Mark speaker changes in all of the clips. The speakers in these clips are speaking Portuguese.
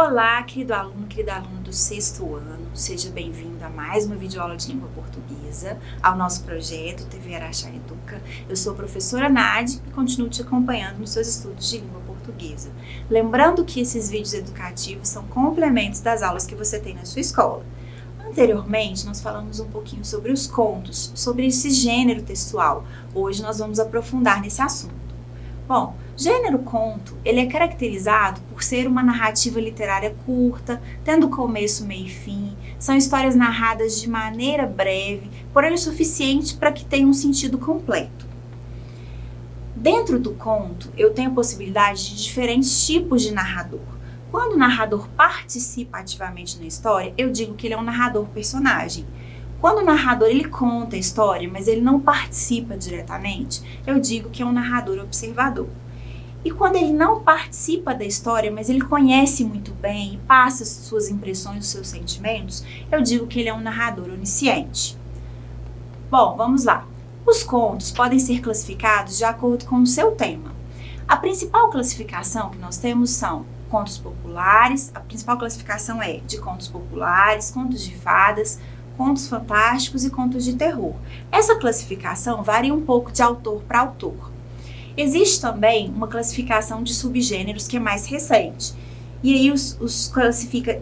Speaker 1: Olá, querida aluna do sexto ano, seja bem-vindo a mais uma videoaula de língua portuguesa, ao nosso projeto TV Araxá Educa. Eu sou a professora Nadi e continuo te acompanhando nos seus estudos de língua portuguesa. Lembrando que esses vídeos educativos são complementos das aulas que você tem na sua escola. Anteriormente, nós falamos um pouquinho sobre os contos, sobre esse gênero textual. Hoje nós vamos aprofundar nesse assunto. Bom, gênero conto, ele é caracterizado por ser uma narrativa literária curta, tendo começo, meio e fim. São histórias narradas de maneira breve, porém o suficiente para que tenha um sentido completo. Dentro do conto, eu tenho a possibilidade de diferentes tipos de narrador. Quando o narrador participa ativamente na história, eu digo que ele é um narrador personagem. Quando o narrador ele conta a história, mas ele não participa diretamente, eu digo que é um narrador observador. E quando ele não participa da história, mas ele conhece muito bem e passa suas impressões, os seus sentimentos, eu digo que ele é um narrador onisciente. Bom, vamos lá. Os contos podem ser classificados de acordo com o seu tema. A principal classificação que nós temos são contos populares, a principal classificação é de contos populares, contos de fadas, contos fantásticos e contos de terror. Essa classificação varia um pouco de autor para autor. Existe também uma classificação de subgêneros que é mais recente. E aí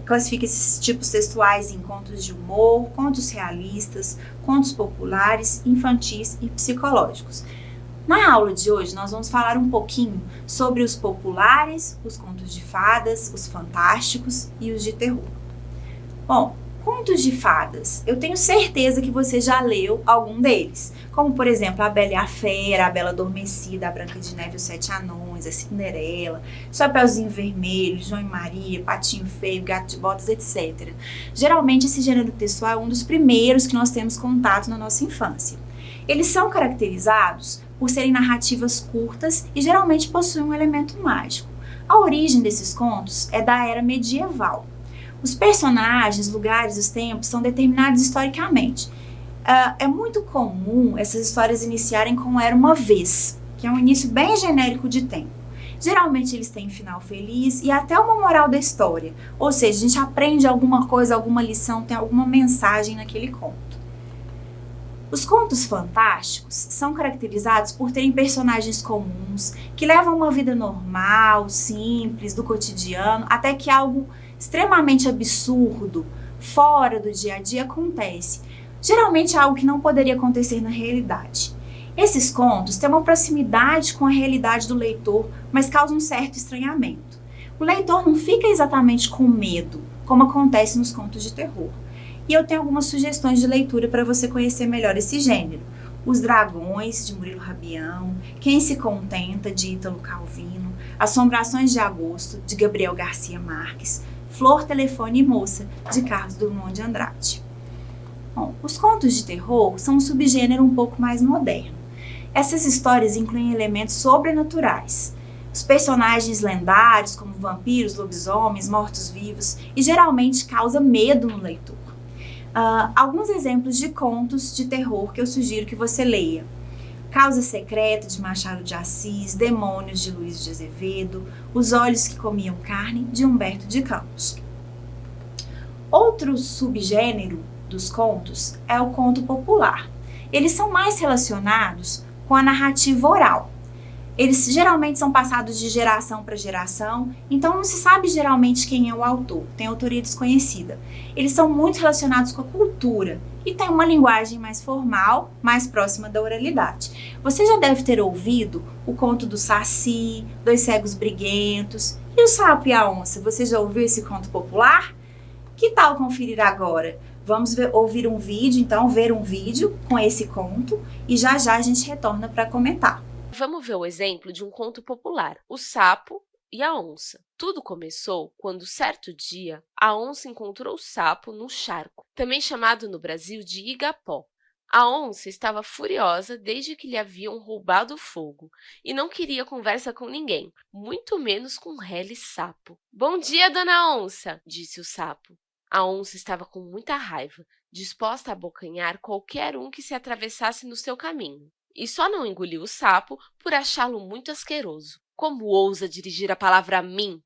Speaker 1: classifica esses tipos textuais em contos de humor, contos realistas, contos populares, infantis e psicológicos. Na aula de hoje, nós vamos falar um pouquinho sobre os populares, os contos de fadas, os fantásticos e os de terror. Bom, contos de fadas, eu tenho certeza que você já leu algum deles, como por exemplo A Bela e a Fera, A Bela Adormecida, A Branca de Neve e os Sete Anões, A Cinderela, Chapeuzinho Vermelho, João e Maria, Patinho Feio, Gato de Botas, etc. Geralmente esse gênero textual é um dos primeiros que nós temos contato na nossa infância. Eles são caracterizados por serem narrativas curtas e geralmente possuem um elemento mágico. A origem desses contos é da era medieval. Os personagens, lugares e os tempos são determinados historicamente. É muito comum essas histórias iniciarem com Era uma Vez, que é um início bem genérico de tempo. Geralmente eles têm final feliz e até uma moral da história, ou seja, a gente aprende alguma coisa, alguma lição, tem alguma mensagem naquele conto. Os contos fantásticos são caracterizados por terem personagens comuns, que levam uma vida normal, simples, do cotidiano, até que algo extremamente absurdo, fora do dia a dia, acontece. Geralmente é algo que não poderia acontecer na realidade. Esses contos têm uma proximidade com a realidade do leitor, mas causam um certo estranhamento. O leitor não fica exatamente com medo, como acontece nos contos de terror. E eu tenho algumas sugestões de leitura para você conhecer melhor esse gênero. Os Dragões, de Murilo Rabião, Quem se Contenta, de Ítalo Calvino, Assombrações de Agosto, de Gabriel Garcia Marques, Flor, Telefone e Moça, de Carlos Drummond de Andrade. Bom, os contos de terror são um subgênero um pouco mais moderno. Essas histórias incluem elementos sobrenaturais. Os personagens lendários, como vampiros, lobisomens, mortos-vivos, e geralmente causa medo no leitor. Alguns exemplos de contos de terror que eu sugiro que você leia. Causa Secreta, de Machado de Assis, Demônios, de Luiz de Azevedo, Os Olhos que Comiam Carne, de Humberto de Campos. Outro subgênero dos contos é o conto popular. Eles são mais relacionados com a narrativa oral. Eles geralmente são passados de geração para geração, então não se sabe geralmente quem é o autor, tem autoria desconhecida. Eles são muito relacionados com a cultura e têm uma linguagem mais formal, mais próxima da oralidade. Você já deve ter ouvido o conto do Saci, Dois Cegos Briguentos e o Sapo e a Onça. Você já ouviu esse conto popular? Que tal conferir agora? Vamos ver um vídeo com esse conto e já já a gente retorna para comentar.
Speaker 2: Vamos ver o exemplo de um conto popular, O Sapo e a Onça. Tudo começou quando, certo dia, a onça encontrou o sapo num charco, também chamado no Brasil de igapó. A onça estava furiosa desde que lhe haviam roubado o fogo e não queria conversa com ninguém, muito menos com Rele Sapo. "Bom dia, dona Onça", disse o sapo. A onça estava com muita raiva, disposta a abocanhar qualquer um que se atravessasse no seu caminho. E só não engoliu o sapo por achá-lo muito asqueroso. "Como ousa dirigir a palavra a mim?",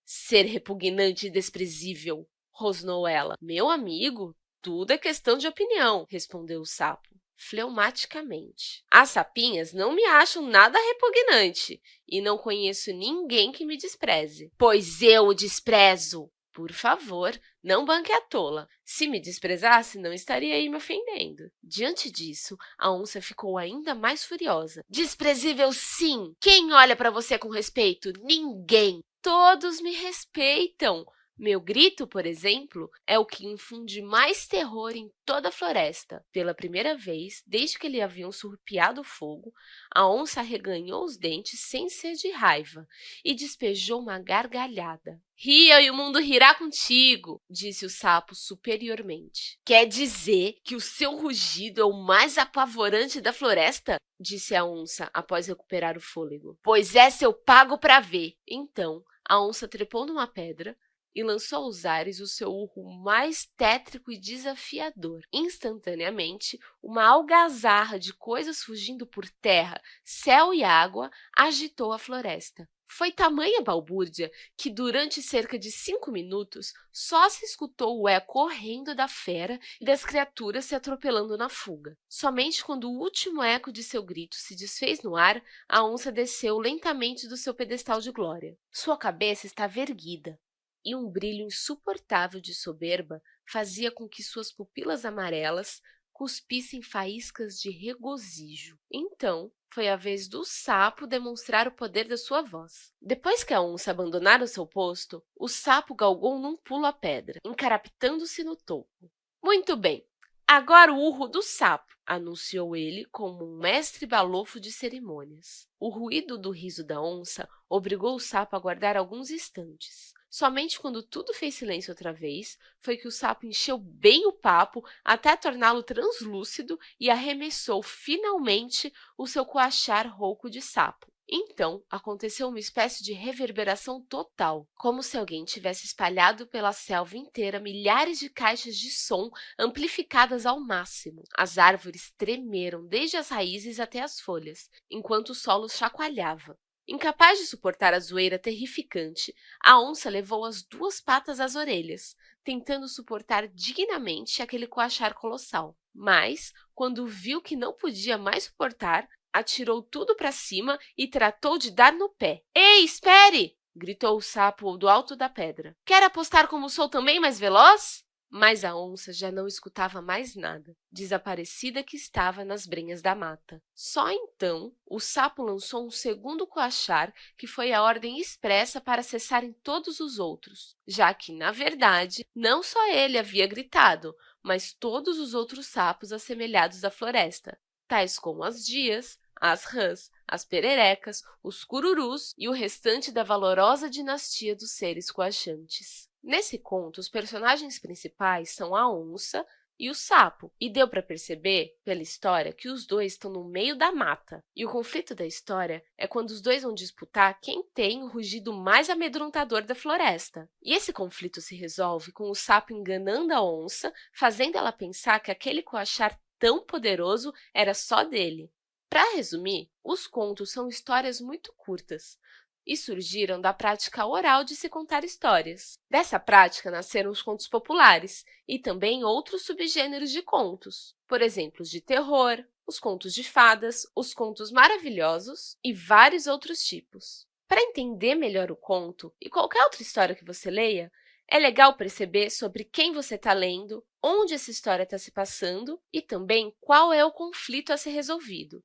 Speaker 2: Ser repugnante e desprezível, rosnou ela. Meu amigo, tudo é questão de opinião, respondeu o sapo, fleumaticamente. As sapinhas não me acham nada repugnante e não conheço ninguém que me despreze. Pois eu o desprezo! Por favor, não banque a tola. Se me desprezasse, não estaria aí me ofendendo. Diante disso, a onça ficou ainda mais furiosa. Desprezível sim! Quem olha para você com respeito? Ninguém! Todos me respeitam! Meu grito, por exemplo, é o que infunde mais terror em toda a floresta. Pela primeira vez, desde que lhe haviam surrupiado o fogo, a onça arreganhou os dentes sem ser de raiva e despejou uma gargalhada. Ria e o mundo rirá contigo, disse o sapo superiormente. Quer dizer que o seu rugido é o mais apavorante da floresta? Disse a onça após recuperar o fôlego. Pois essa eu pago para ver. Então, a onça trepou numa pedra e lançou aos ares o seu urro mais tétrico e desafiador. Instantaneamente, uma algazarra de coisas fugindo por terra, céu e água agitou a floresta. Foi tamanha balbúrdia que, durante cerca de 5 minutos, só se escutou o eco horrendo da fera e das criaturas se atropelando na fuga. Somente quando o último eco de seu grito se desfez no ar, a onça desceu lentamente do seu pedestal de glória. Sua cabeça estava erguida, e um brilho insuportável de soberba fazia com que suas pupilas amarelas cuspissem faíscas de regozijo. Então, foi a vez do sapo demonstrar o poder da sua voz. Depois que a onça abandonara o seu posto, o sapo galgou num pulo a pedra, encarapitando-se no topo. Muito bem, agora o urro do sapo, anunciou ele como um mestre balofo de cerimônias. O ruído do riso da onça obrigou o sapo a aguardar alguns instantes. Somente quando tudo fez silêncio outra vez, foi que o sapo encheu bem o papo até torná-lo translúcido e arremessou finalmente o seu coachar rouco de sapo. Então, aconteceu uma espécie de reverberação total, como se alguém tivesse espalhado pela selva inteira milhares de caixas de som amplificadas ao máximo. As árvores tremeram desde as raízes até as folhas, enquanto o solo chacoalhava. Incapaz de suportar a zoeira terrificante, a onça levou as 2 patas às orelhas, tentando suportar dignamente aquele coachar colossal. Mas, quando viu que não podia mais suportar, atirou tudo para cima e tratou de dar no pé. « Ei, espere! » gritou o sapo do alto da pedra. « Quer apostar como sou também mais veloz? » Mas a onça já não escutava mais nada, desaparecida que estava nas brenhas da mata. Só então, o sapo lançou um segundo coachar, que foi a ordem expressa para cessarem todos os outros, já que, na verdade, não só ele havia gritado, mas todos os outros sapos assemelhados da floresta, tais como as dias, as rãs, as pererecas, os cururus e o restante da valorosa dinastia dos seres coachantes. Nesse conto, os personagens principais são a onça e o sapo, e deu para perceber, pela história, que os dois estão no meio da mata. E o conflito da história é quando os dois vão disputar quem tem o rugido mais amedrontador da floresta. E esse conflito se resolve com o sapo enganando a onça, fazendo ela pensar que aquele coachar tão poderoso era só dele. Para resumir, os contos são histórias muito curtas e surgiram da prática oral de se contar histórias. Dessa prática nasceram os contos populares e também outros subgêneros de contos, por exemplo, os de terror, os contos de fadas, os contos maravilhosos e vários outros tipos. Para entender melhor o conto e qualquer outra história que você leia, é legal perceber sobre quem você está lendo, onde essa história está se passando e também qual é o conflito a ser resolvido.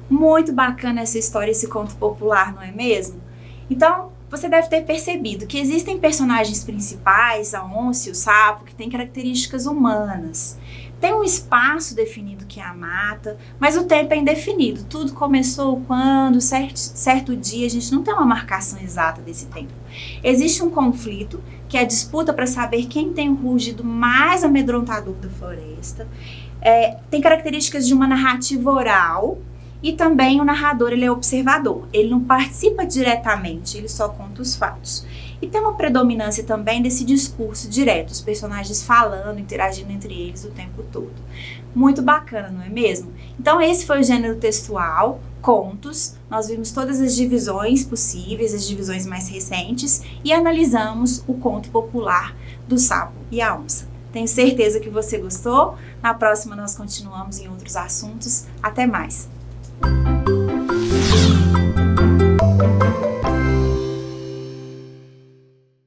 Speaker 1: Muito bacana essa história, esse conto popular, não é mesmo? Então, você deve ter percebido que existem personagens principais, a onça e o sapo, que têm características humanas. Tem um espaço definido que é a mata, mas o tempo é indefinido. Tudo começou quando, certo dia, a gente não tem uma marcação exata desse tempo. Existe um conflito, que é a disputa para saber quem tem o rugido mais amedrontador da floresta. Tem características de uma narrativa oral, e também o narrador, ele é observador, ele não participa diretamente, ele só conta os fatos. E tem uma predominância também desse discurso direto, os personagens falando, interagindo entre eles o tempo todo. Muito bacana, não é mesmo? Então esse foi o gênero textual, contos, nós vimos todas as divisões possíveis, as divisões mais recentes e analisamos o conto popular do Sapo e a Onça. Tenho certeza que você gostou. Na próxima nós continuamos em outros assuntos. Até mais!